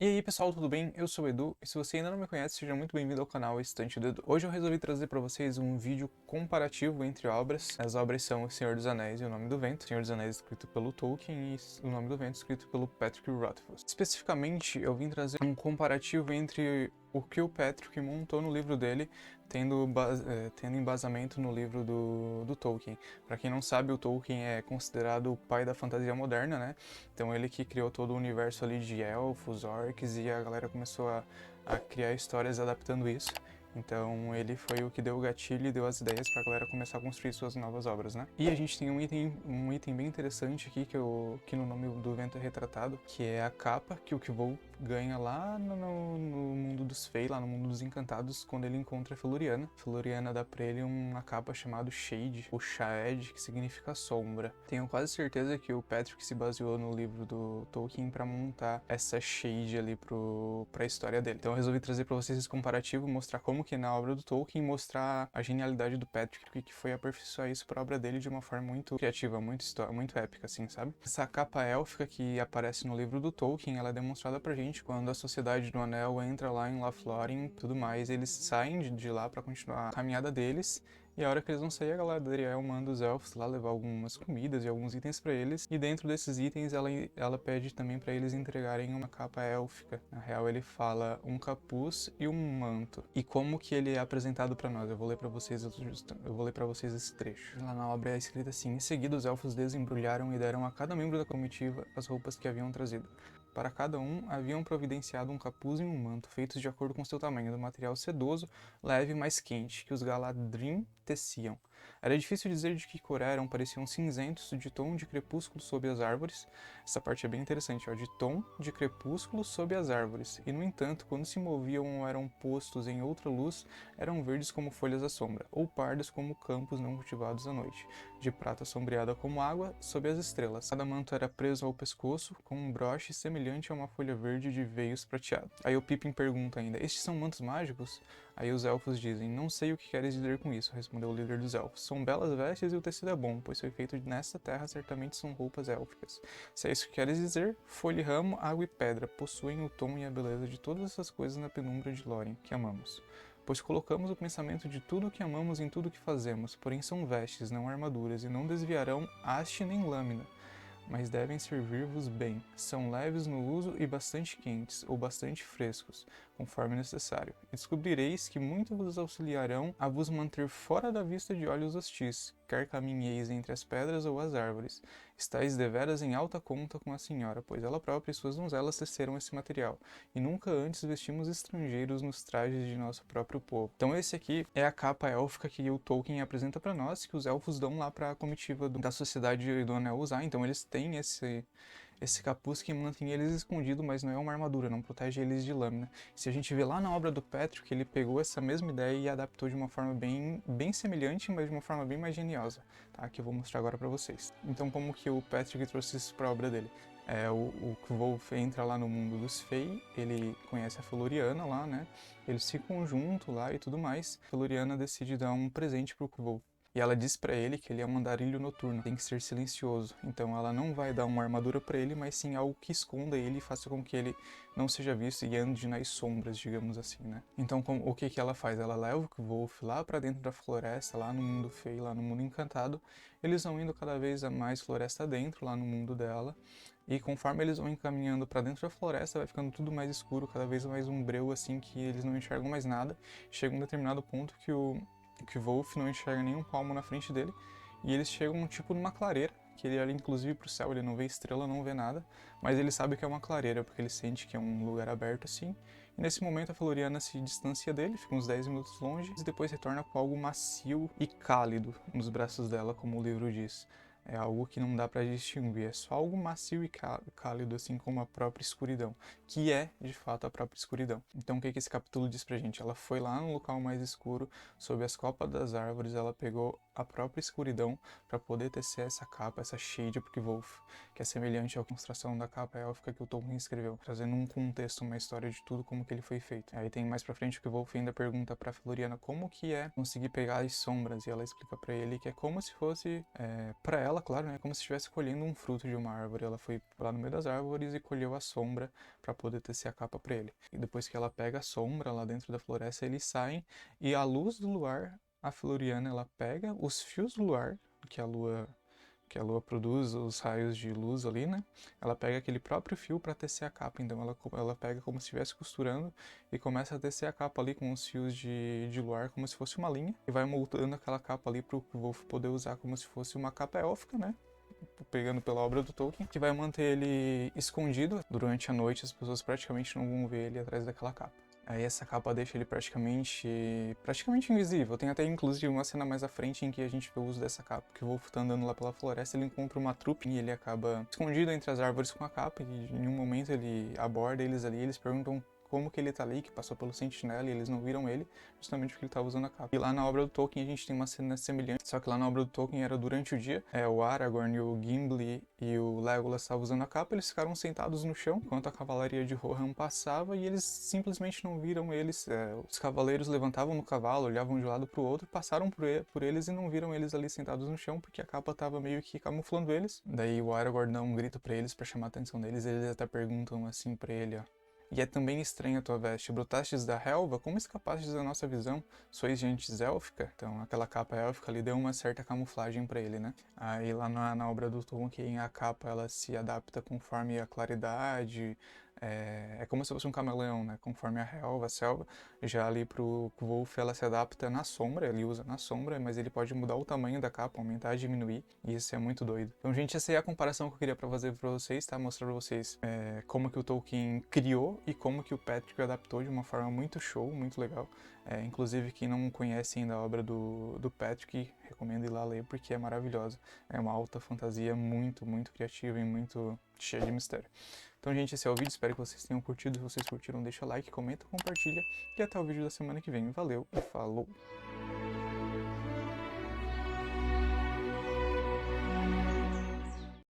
E aí pessoal, tudo bem? Eu sou o Edu, e se você ainda não me conhece, seja muito bem-vindo ao canal Estante do Edu. Hoje eu resolvi trazer para vocês um vídeo comparativo entre obras. As obras são O Senhor dos Anéis e O Nome do Vento. O Senhor dos Anéis escrito pelo Tolkien e O Nome do Vento escrito pelo Patrick Rothfuss. Especificamente, eu vim trazer um comparativo entre o que o Patrick montou no livro dele, tendo embasamento no livro do Tolkien. Para quem não sabe, o Tolkien é considerado o pai da fantasia moderna, né? Então ele que criou todo o universo ali de elfos, orcs, e a galera começou a criar histórias adaptando isso. Então ele foi o que deu o gatilho e deu as ideias pra galera começar a construir suas novas obras, né? E a gente tem um item bem interessante aqui que no Nome do Vento é retratado, que é a capa que o Kvold ganha lá no mundo dos Fey, lá no mundo dos Encantados, quando ele encontra a Feluriana. A Feluriana dá pra ele uma capa chamada Shade, ou Shaed, que significa sombra. Tenho quase certeza que o Patrick se baseou no livro do Tolkien pra montar essa Shade ali pra história dele. Então eu resolvi trazer pra vocês esse comparativo, mostrar como que na obra do Tolkien, mostrar a genialidade do Patrick, que foi aperfeiçoar isso pra obra dele de uma forma muito criativa, muito épica, assim, sabe? Essa capa élfica que aparece no livro do Tolkien, ela é demonstrada pra gente quando a Sociedade do Anel entra lá em Lothlórien e tudo mais. Eles saem de lá pra continuar a caminhada deles. E a hora que eles vão sair, a Galadriel manda os elfos lá levar algumas comidas e alguns itens pra eles. E dentro desses itens, ela pede também pra eles entregarem uma capa élfica. Na real, ele fala um capuz e um manto. E como que ele é apresentado pra nós? Eu vou ler pra vocês esse trecho. Lá na obra é escrito assim: em seguida, os elfos desembrulharam e deram a cada membro da comitiva as roupas que haviam trazido. Para cada um, haviam providenciado um capuz e um manto, feitos de acordo com seu tamanho, do material sedoso, leve, mas quente, que os Galadrim teciam. Era difícil dizer de que cor eram, pareciam cinzentos, de tom de crepúsculo sob as árvores. Essa parte é bem interessante, ó, de tom de crepúsculo sob as árvores. E, no entanto, quando se moviam ou eram postos em outra luz, eram verdes como folhas à sombra, ou pardos como campos não cultivados à noite, de prata sombreada como água sob as estrelas. Cada manto era preso ao pescoço, com um broche semelhante a uma folha verde de veios prateados. Aí o Pippin pergunta ainda: estes são mantos mágicos? Aí os elfos dizem: não sei o que queres dizer com isso, respondeu o líder dos elfos. São belas vestes e o tecido é bom, pois foi feito nesta terra, certamente são roupas élficas. Se é isso que queres dizer, folha e ramo, água e pedra possuem o tom e a beleza de todas essas coisas na penumbra de Lórien, que amamos. Pois colocamos o pensamento de tudo o que amamos em tudo o que fazemos, porém são vestes, não armaduras, e não desviarão haste nem lâmina, mas devem servir-vos bem. São leves no uso e bastante quentes, ou bastante frescos, conforme necessário. E descobrireis que muito vos auxiliarão a vos manter fora da vista de olhos hostis, quer caminheis entre as pedras ou as árvores. Estais deveras em alta conta com a senhora, pois ela própria e suas donzelas teceram esse material, e nunca antes vestimos estrangeiros nos trajes de nosso próprio povo. Então esse aqui é a capa élfica que o Tolkien apresenta para nós, que os elfos dão lá para a comitiva da Sociedade do Anel usar. Então eles têm esse capuz que mantém eles escondidos, mas não é uma armadura, não protege eles de lâmina. Se a gente vê lá na obra do Patrick, ele pegou essa mesma ideia e adaptou de uma forma bem semelhante, mas de uma forma bem mais geniosa, tá? Que eu vou mostrar agora para vocês. Então, como que o Patrick trouxe isso para a obra dele? O Kvold entra lá no mundo dos Fey, ele conhece a Feluriana lá, né? Eles ficam juntos lá e tudo mais. A Feluriana decide dar um presente pro Kvold. E ela diz pra ele que ele é um andarilho noturno, tem que ser silencioso. Então ela não vai dar uma armadura pra ele, mas sim algo que esconda ele e faça com que ele não seja visto e ande nas sombras, digamos assim, né? Então o que ela faz? Ela leva o Kvolf lá pra dentro da floresta, lá no mundo feio, lá no mundo encantado. Eles vão indo cada vez a mais floresta dentro, lá no mundo dela. E conforme eles vão encaminhando para dentro da floresta, vai ficando tudo mais escuro, cada vez mais um breu assim que eles não enxergam mais nada. Chega um determinado ponto que o Wolf não enxerga nenhum palmo na frente dele, e eles chegam tipo numa clareira, que ele olha inclusive pro céu, ele não vê estrela, não vê nada, mas ele sabe que é uma clareira, porque ele sente que é um lugar aberto assim, e nesse momento a Feluriana se distancia dele, fica uns 10 minutos longe, e depois retorna com algo macio e cálido nos braços dela, como o livro diz. É algo que não dá para distinguir, é só algo macio e cálido, assim como a própria escuridão, que é, de fato, a própria escuridão. Então o que esse capítulo diz pra gente? Ela foi lá no local mais escuro, sob as copas das árvores, ela pegou a própria escuridão para poder tecer essa capa, essa shade porque Wolf, que é semelhante à construção da capa élfica que o Tolkien escreveu, trazendo um contexto, uma história de tudo como que ele foi feito. Aí tem mais pra frente que o Wolf ainda pergunta pra Feluriana como que é conseguir pegar as sombras, e ela explica pra ele que é como se fosse, pra ela, claro, né, como se estivesse colhendo um fruto de uma árvore. Ela foi lá no meio das árvores e colheu a sombra para poder tecer a capa pra ele. E depois que ela pega a sombra lá dentro da floresta, eles saem e a luz do luar, a Feluriana, ela pega os fios do luar que a lua produz, os raios de luz ali, né? Ela pega aquele próprio fio para tecer a capa, então ela pega como se estivesse costurando e começa a tecer a capa ali com os fios de luar como se fosse uma linha e vai moldando aquela capa ali pro Wolf poder usar como se fosse uma capa élfica, né? Pegando pela obra do Tolkien, que vai manter ele escondido. Durante a noite as pessoas praticamente não vão ver ele atrás daquela capa. Aí essa capa deixa ele praticamente invisível. Tem até inclusive uma cena mais à frente em que a gente vê o uso dessa capa. Que o Wolf tá andando lá pela floresta, ele encontra uma trupe e ele acaba escondido entre as árvores com a capa. E em um momento ele aborda eles ali, eles perguntam como que ele tá ali, que passou pelo sentinela e eles não viram ele, justamente porque ele tava usando a capa. E lá na obra do Tolkien a gente tem uma cena semelhante, só que lá na obra do Tolkien era durante o dia. O Aragorn, e o Gimli e o Legolas estavam usando a capa, eles ficaram sentados no chão, enquanto a cavalaria de Rohan passava e eles simplesmente não viram eles. Os cavaleiros levantavam no cavalo, olhavam de um lado pro outro, passaram por eles e não viram eles ali sentados no chão, porque a capa tava meio que camuflando eles. Daí o Aragorn dá um grito pra eles, pra chamar a atenção deles, e eles até perguntam assim pra ele, ó: "E é também estranha a tua veste. Brotastes da relva? Como escapastes da nossa visão? Sois gentes élfica?" Então aquela capa élfica ali deu uma certa camuflagem pra ele, né? Aí lá na obra do Tolkien a capa ela se adapta conforme a claridade. É como se fosse um camaleão, né? Conforme a relva, a selva. Já ali pro Wolf ela se adapta na sombra, ele usa na sombra, mas ele pode mudar o tamanho da capa, aumentar, diminuir, e isso é muito doido. Então, gente, essa é a comparação que eu queria fazer pra vocês, tá? Mostrar pra vocês como que o Tolkien criou e como que o Patrick adaptou de uma forma muito show, muito legal. Inclusive, quem não conhece ainda a obra do Patrick, recomendo ir lá ler porque é maravilhosa. É uma alta fantasia muito, muito criativa e muito cheia de mistério. Então, gente, esse é o vídeo. Espero que vocês tenham curtido. Se vocês curtiram, deixa like, comenta, compartilha. E até o vídeo da semana que vem. Valeu e falou!